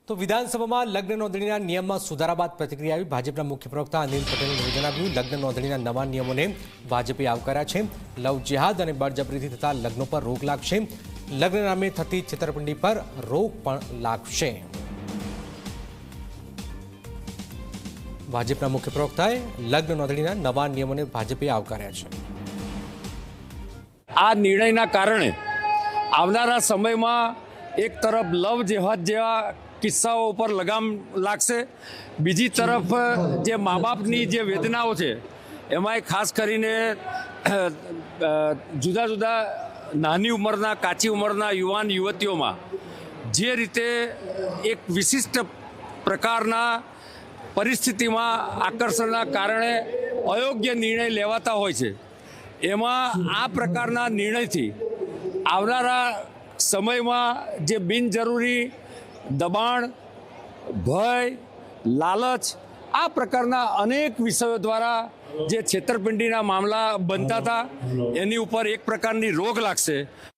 તો વિધાનસભામાં લગ્ન નોંધણીના નિયમમાં સુધારા બાદ પ્રતિક્રિયા આવી। ભાજપના મુખ્ય પ્રવક્તા અનિલ પટેલનું નિવેદન આવ્યું। લગ્ન નોંધણીના નવા નિયમોને ભાજપે આવકાર્યા છે। લવ જેહાદ અને બળજબરીથી થતા લગ્નો પર રોક લાગશે। લગ્ન નામે થતી છેતરપિંડી પર રોક પણ લાગશે। ભાજપના મુખ્ય પ્રવક્તાએ લગ્ન નોંધણીના નવા નિયમોને ભાજપે આવકાર્યા છે। આ નિર્ણયના કારણે આવનારા સમયમાં એક તરફ લવ જેહાદ જેવા કિસ્સાઓ ઉપર લગામ લાગશે, બીજી તરફ જે મા બાપની જે વેદનાઓ છે એમાંય ખાસ કરીને જુદા જુદા નાની ઉંમરના કાચી ઉંમરના યુવાન યુવતીઓમાં જે રીતે એક વિશિષ્ટ પ્રકારના પરિસ્થિતિમાં આકર્ષણના કારણે અયોગ્ય નિર્ણય લેવાતા હોય છે, એમાં આ પ્રકારના નિર્ણયથી આવનારા સમયમાં જે બિનજરૂરી દબાણ, ભય, લાલચ આ પ્રકારના અનેક વિષયો દ્વારા જે છેતરપિંડીના મામલા બનતા હતા એની ઉપર એક પ્રકારની રોક લાગશે।